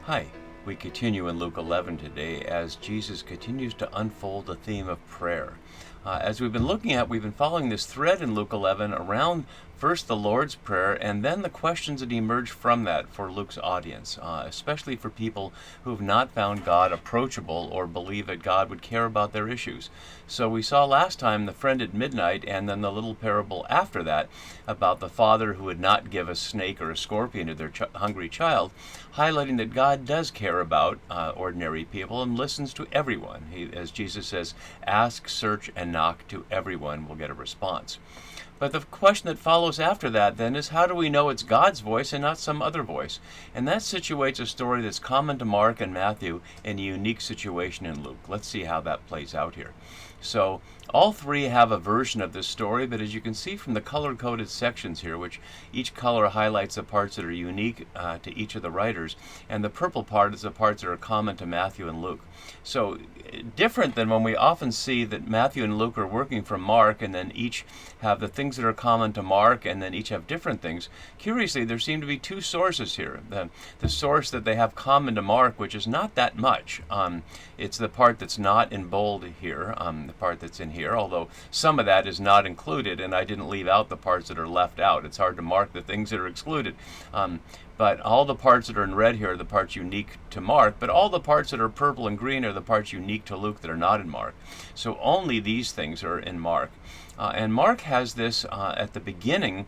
Hi, we continue in Luke 11 today as Jesus continues to unfold the theme of prayer. As we've been following this thread in Luke 11 around first the Lord's Prayer and then the questions that emerge from that for Luke's audience, especially for people who have not found God approachable or believe that God would care about their issues. So we saw last time the friend at midnight and then the little parable after that about the father who would not give a snake or a scorpion to their hungry child, highlighting that God does care about ordinary people and listens to everyone. As Jesus says, ask, search, and knock, to everyone will get a response. But the question that follows after that then is, how do we know it's God's voice and not some other voice? And that situates a story that's common to Mark and Matthew in a unique situation in Luke. Let's see how that plays out here. So all three have a version of this story, but as you can see from the color-coded sections here, which each color highlights the parts that are unique to each of the writers, and the purple part is the parts that are common to Matthew and Luke. So different than when we often see that Matthew and Luke are working from Mark and then each have the things that are common to Mark and then each have different things. Curiously, there seem to be two sources here. The source that they have common to Mark, which is not that much. It's the part that's not in bold here, the part that's in here, although some of that is not included, and I didn't leave out the parts that are left out. It's hard to mark the things that are excluded. But all the parts that are in red here are the parts unique to Mark, but all the parts that are purple and green are the parts unique to Luke that are not in Mark. So only these things are in Mark. And Mark has this at the beginning,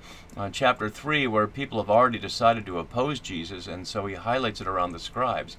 chapter 3, where people have already decided to oppose Jesus, and so he highlights it around the scribes.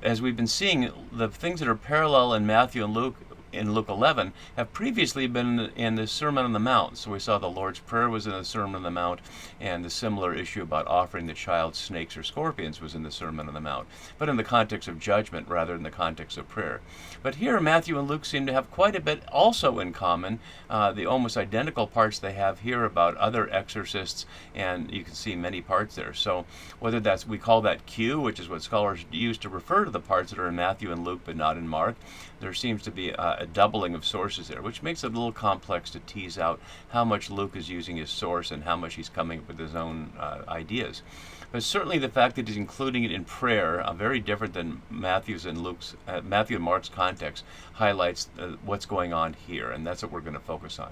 As we've been seeing, the things that are parallel in Matthew and Luke in Luke 11 have previously been in the Sermon on the Mount. So we saw the Lord's Prayer was in the Sermon on the Mount, and the similar issue about offering the child snakes or scorpions was in the Sermon on the Mount, but in the context of judgment rather than the context of prayer. But here Matthew and Luke seem to have quite a bit also in common, the almost identical parts they have here about other exorcists, and you can see many parts there. So whether that's, we call that Q, which is what scholars use to refer to the parts that are in Matthew and Luke but not in Mark, there seems to be a doubling of sources there, which makes it a little complex to tease out how much Luke is using his source and how much he's coming up with his own ideas. But certainly the fact that he's including it in prayer, very different than Matthew and Mark's context, highlights what's going on here, and that's what we're going to focus on.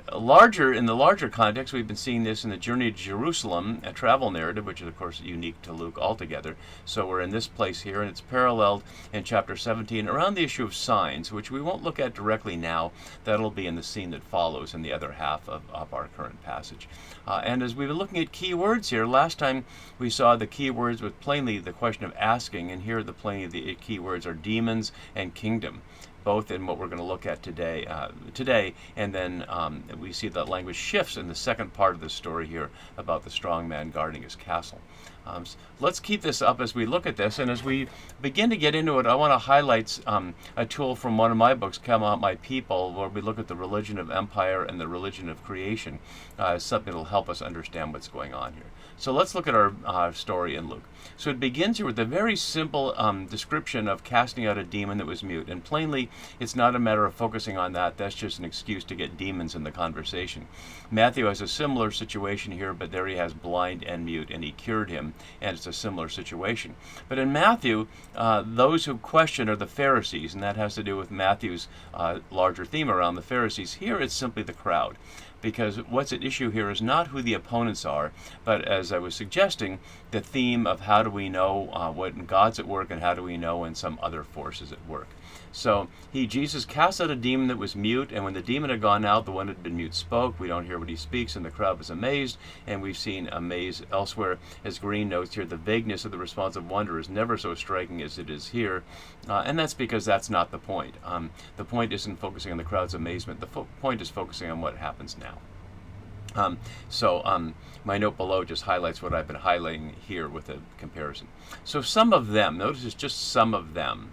In the larger context, we've been seeing this in the Journey to Jerusalem, a travel narrative, which is, of course, unique to Luke altogether. So we're in this place here, and it's paralleled in chapter 17 around the issue of signs, which we won't look at directly now. That'll be in the scene that follows in the other half of our current passage. And as we've been looking at key words here, last time we saw the key words with plainly the question of asking, and here the key words are demons and kingdom, both in what we're going to look at today, and then we see that language shifts in the second part of the story here about the strong man guarding his castle. Let's keep this up as we look at this, and as we begin to get into it, I want to highlight a tool from one of my books, Come Out My People, where we look at the religion of empire and the religion of creation, something that will help us understand what's going on here. So let's look at our story in Luke. So it begins here with a very simple description of casting out a demon that was mute, and plainly it's not a matter of focusing on that. That's just an excuse to get demons in the conversation. Matthew has a similar situation here, but there he has blind and mute, and he cured him, and it's a similar situation. But in Matthew, those who question are the Pharisees, and that has to do with Matthew's larger theme around the Pharisees. Here it's simply the crowd, because what's at issue here is not who the opponents are, but as I was suggesting, the theme of how do we know when God's at work and how do we know when some other force is at work. So Jesus cast out a demon that was mute, and when the demon had gone out, the one that had been mute spoke. We don't hear what he speaks, and the crowd was amazed, and we've seen amaze elsewhere. As Green notes here, the vagueness of the response of wonder is never so striking as it is here, and that's because that's not the point. The point isn't focusing on the crowd's amazement. The point is focusing on what happens now. My note below just highlights what I've been highlighting here with a comparison. So some of them, notice it's just some of them.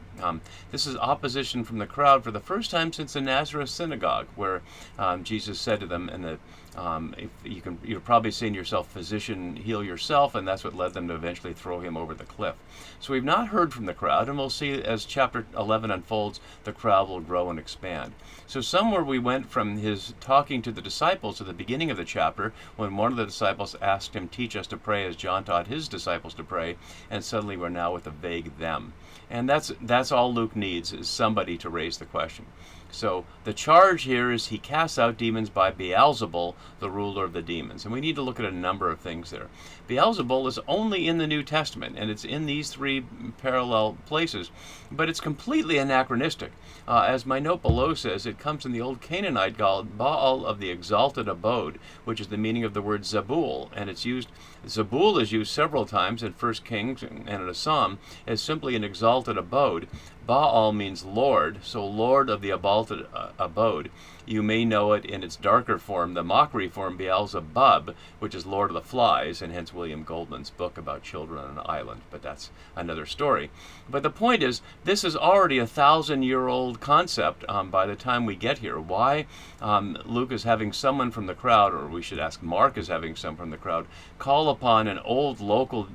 This is opposition from the crowd for the first time since the Nazareth synagogue, where Jesus said to them, if you're probably saying to yourself, physician, heal yourself, and that's what led them to eventually throw him over the cliff. So we've not heard from the crowd, and we'll see as chapter 11 unfolds, the crowd will grow and expand. So somewhere we went from his talking to the disciples at the beginning of the chapter, when one of the disciples asked him, teach us to pray as John taught his disciples to pray, and suddenly we're now with a vague them. And that's all Luke needs, is somebody to raise the question. So the charge here is he casts out demons by Beelzebul, the ruler of the demons. And we need to look at a number of things there. Beelzebul is only in the New Testament, and it's in these three parallel places, but it's completely anachronistic. As my note below says, it comes in the old Canaanite god Baal of the exalted abode, which is the meaning of the word Zabul, and it's used. Zabul is used several times in 1 Kings and in a psalm as simply an exalted abode. Baal means Lord, so Lord of the exalted abode. You may know it in its darker form, the mockery form, Beelzebub, which is Lord of the Flies, and hence William Goldman's book about children on an island, but that's another story. But the point is, this is already a 1,000-year-old concept by the time we get here. Why Luke is having someone from the crowd, or we should ask Mark is having someone from the crowd, call upon an old local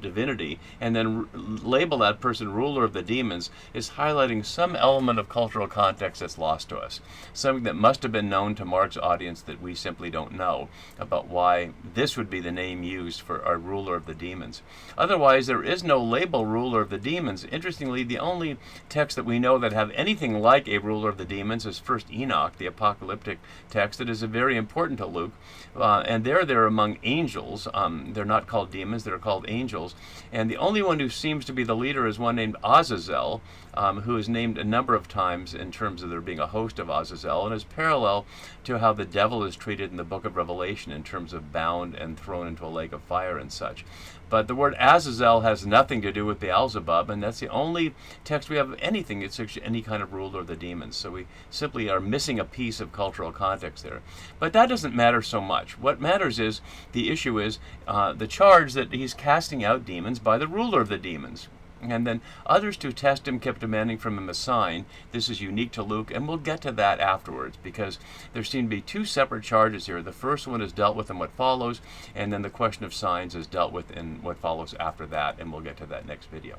divinity and then label that person ruler of the demons, is highlighting some element of cultural context that's lost to us. Something that must have been known to Mark's audience that we simply don't know about why this would be the name used for our ruler of the demons. Otherwise, there is no label ruler of the demons. Interestingly, the only text that we know that have anything like a ruler of the demons is 1 Enoch, the apocalyptic text that is very important to Luke. And they're among angels. They're not called demons, they're called angels. And the only one who seems to be the leader is one named Azazel, who is named a number of times in terms of there being a host of Azazel, and is parallel to how the devil is treated in the book of Revelation in terms of bound and thrown into a lake of fire and such. But the word Azazel has nothing to do with Beelzebub, and that's the only text we have of anything that's any kind of ruler of the demons. So we simply are missing a piece of cultural context there. But that doesn't matter so much. What matters is, the issue is the charge that he's casting out demons by the ruler of the demons. And then others to test him kept demanding from him a sign. This is unique to Luke, and we'll get to that afterwards, because there seem to be two separate charges here. The first one is dealt with in what follows, and then the question of signs is dealt with in what follows after that, and we'll get to that next video.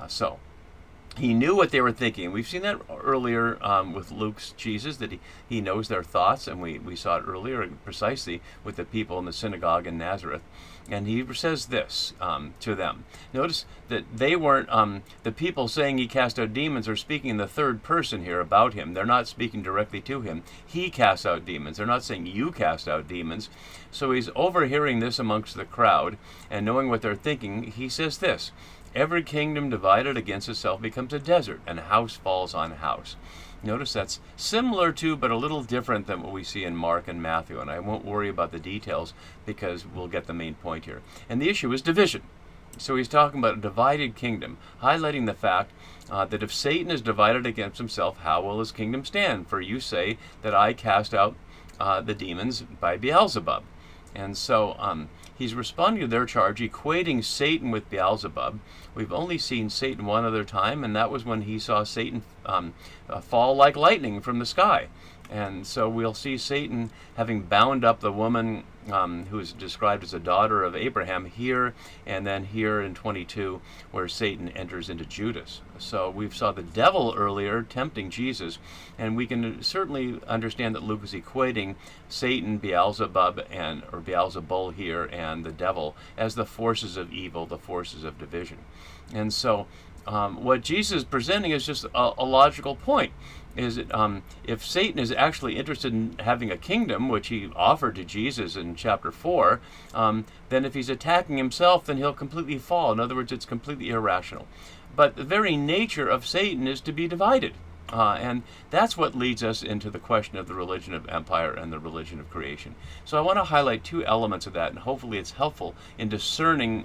So he knew what they were thinking. We've seen that earlier with Luke's Jesus, that he knows their thoughts, and we saw it earlier precisely with the people in the synagogue in Nazareth. And he says this to them. Notice that they weren't, the people saying he cast out demons are speaking in the third person here about him. They're not speaking directly to him. He casts out demons. They're not saying you cast out demons. So he's overhearing this amongst the crowd, and knowing what they're thinking, he says this: every kingdom divided against itself becomes a desert, and house falls on house. Notice that's similar to, but a little different than what we see in Mark and Matthew, and I won't worry about the details because we'll get the main point here. And the issue is division. So he's talking about a divided kingdom, highlighting the fact that if Satan is divided against himself, how will his kingdom stand? For you say that I cast out the demons by Beelzebub. And so he's responding to their charge, equating Satan with Beelzebub. We've only seen Satan one other time, and that was when he saw Satan fall like lightning from the sky. And so we'll see Satan having bound up the woman who is described as a daughter of Abraham here, and then here in 22 where Satan enters into Judas. So we saw the devil earlier tempting Jesus, and we can certainly understand that Luke is equating Satan, Beelzebub, or Beelzebul here, and the devil as the forces of evil, the forces of division. And so what Jesus is presenting is just a logical point. Is it, if Satan is actually interested in having a kingdom, which he offered to Jesus in chapter 4, then if he's attacking himself, then he'll completely fall. In other words, it's completely irrational. But the very nature of Satan is to be divided. And that's what leads us into the question of the religion of empire and the religion of creation. So I want to highlight two elements of that, and hopefully it's helpful in discerning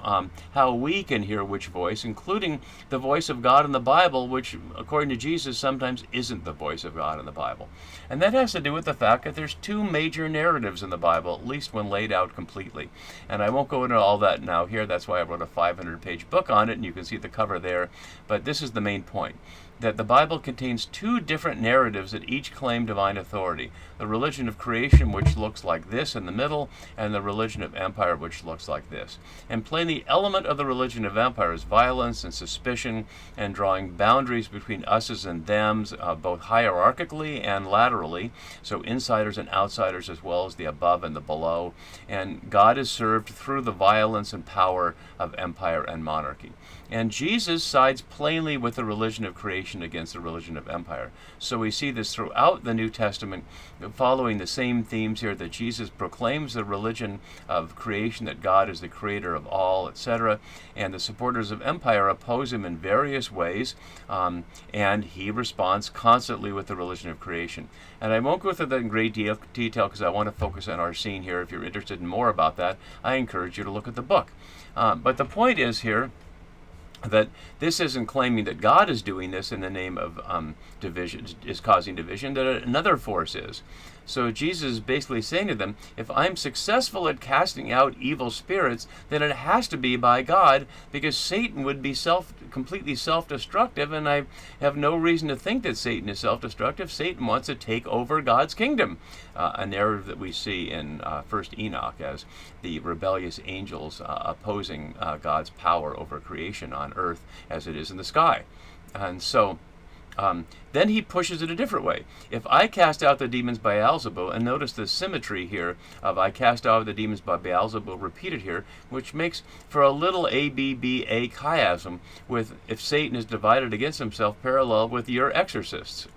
how we can hear which voice, including the voice of God in the Bible, which, according to Jesus, sometimes isn't the voice of God in the Bible. And that has to do with the fact that there's two major narratives in the Bible, at least when laid out completely. And I won't go into all that now here. That's why I wrote a 500-page book on it, and you can see the cover there. But this is the main point, that the Bible contains two different narratives that each claim divine authority. The religion of creation, which looks like this in the middle, and the religion of empire, which looks like this. And plainly, the element of the religion of empire is violence and suspicion and drawing boundaries between us's and them's, both hierarchically and laterally, so insiders and outsiders as well as the above and the below. And God is served through the violence and power of empire and monarchy. And Jesus sides plainly with the religion of creation against the religion of empire. So we see this throughout the New Testament, following the same themes here, that Jesus proclaims the religion of creation, that God is the creator of all, etc. And the supporters of empire oppose him in various ways, and he responds constantly with the religion of creation. And I won't go through that in great detail because I want to focus on our scene here. If you're interested in more about that, I encourage you to look at the book. But the point is here that this isn't claiming that God is doing this in the name of division, is causing division, that another force is. So Jesus is basically saying to them, if I'm successful at casting out evil spirits, then it has to be by God, because Satan would be completely self-destructive, and I have no reason to think that Satan is self-destructive. Satan wants to take over God's kingdom, a narrative that we see in 1st Enoch as the rebellious angels opposing God's power over creation on earth as it is in the sky. And so then he pushes it a different way. If I cast out the demons by Beelzebul, and notice the symmetry here of I cast out the demons by Beelzebul repeated here, which makes for a little ABBA chiasm with if Satan is divided against himself parallel with your exorcists.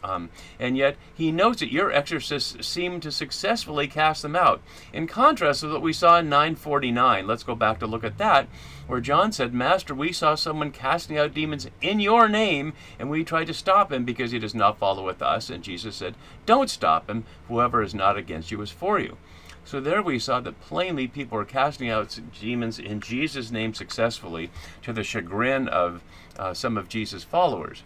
And yet he notes that your exorcists seem to successfully cast them out. In contrast with what we saw in 949, let's go back to look at that, where John said, Master, we saw someone casting out demons in your name, and we tried to stop him because he does not follow with us. And Jesus said, don't stop him. Whoever is not against you is for you. So there we saw that plainly people were casting out demons in Jesus' name successfully, to the chagrin of some of Jesus' followers.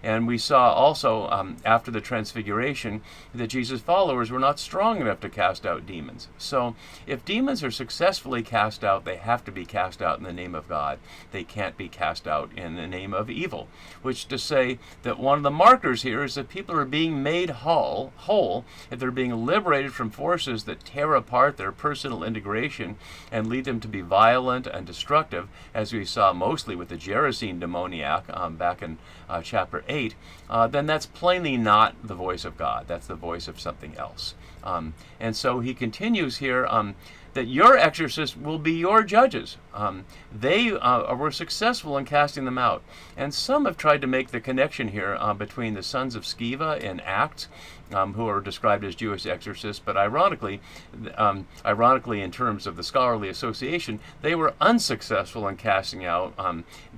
And we saw also after the transfiguration that Jesus' followers were not strong enough to cast out demons. So if demons are successfully cast out, they have to be cast out in the name of God. They can't be cast out in the name of evil, which to say that one of the markers here is that people are being made whole, if they're being liberated from forces that tear apart their personal integration and lead them to be violent and destructive, as we saw mostly with the Gerasene demoniac back in chapter 8, then that's plainly not the voice of God. That's the voice of something else. And so he continues here that your exorcists will be your judges. They were successful in casting them out. And some have tried to make the connection here between the sons of Sceva in Acts, who are described as Jewish exorcists, but ironically, in terms of the scholarly association, they were unsuccessful in casting out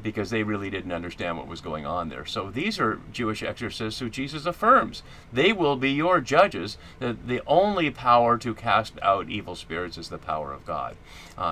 because they really didn't understand what was going on there. So these are Jewish exorcists who Jesus affirms. They will be your judges. The only power to cast out evil spirits is the power of God.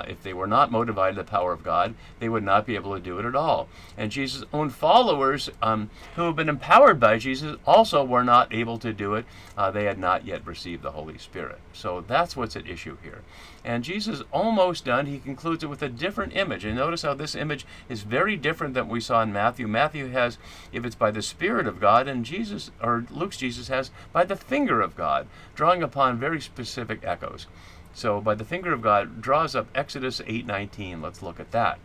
If they were not motivated by the power of God, they would not be able to do it at all. And Jesus' own followers, who have been empowered by Jesus, also were not able to do it. They had not yet received the Holy Spirit. So that's what's at issue here. And Jesus is almost done. He concludes it with a different image. And notice how this image is very different than we saw in Matthew. Matthew has, if it's by the Spirit of God, and Jesus, or Luke's Jesus has, by the finger of God, drawing upon very specific echoes. So by the finger of God draws up Exodus 8:19. Let's look at that.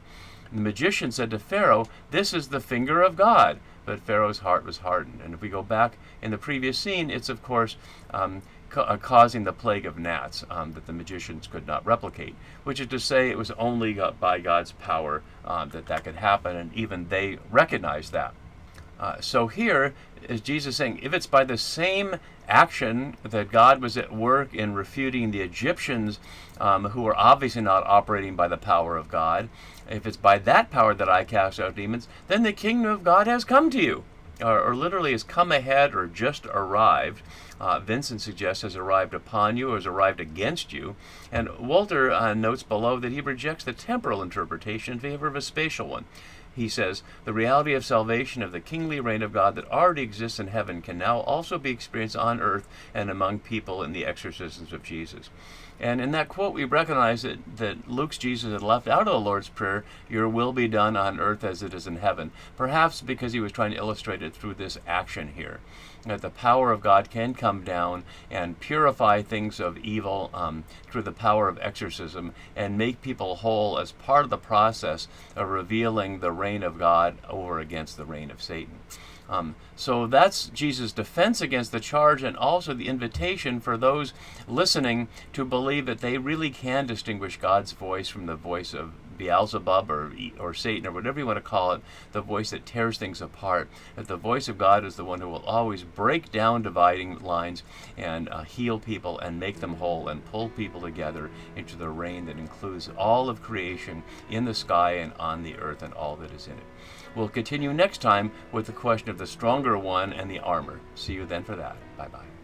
And the magician said to Pharaoh, this is the finger of God. But Pharaoh's heart was hardened. And if we go back in the previous scene, it's of course causing the plague of gnats that the magicians could not replicate, which is to say it was only by God's power that could happen, and even they recognized that. So here is Jesus saying, if it's by the same action that God was at work in refuting the Egyptians, who are obviously not operating by the power of God, if it's by that power that I cast out demons, then the kingdom of God has come to you. or literally has come ahead or just arrived. Vincent suggests has arrived upon you or has arrived against you. And Walter notes below that he rejects the temporal interpretation in favor of a spatial one. He says, the reality of salvation of the kingly reign of God that already exists in heaven can now also be experienced on earth and among people in the exorcisms of Jesus. And in that quote, we recognize that Luke's Jesus had left out of the Lord's Prayer, your will be done on earth as it is in heaven, perhaps because he was trying to illustrate it through this action here, that the power of God can come down and purify things of evil through the power of exorcism and make people whole as part of the process of revealing the reign of God over against the reign of Satan. So that's Jesus' defense against the charge, and also the invitation for those listening to believe that they really can distinguish God's voice from the voice of Beelzebub or Satan, or whatever you want to call it, the voice that tears things apart. That the voice of God is the one who will always break down dividing lines and heal people and make them whole and pull people together into the reign that includes all of creation in the sky and on the earth and all that is in it. We'll continue next time with the question of the stronger one and the armor. See you then for that. Bye-bye.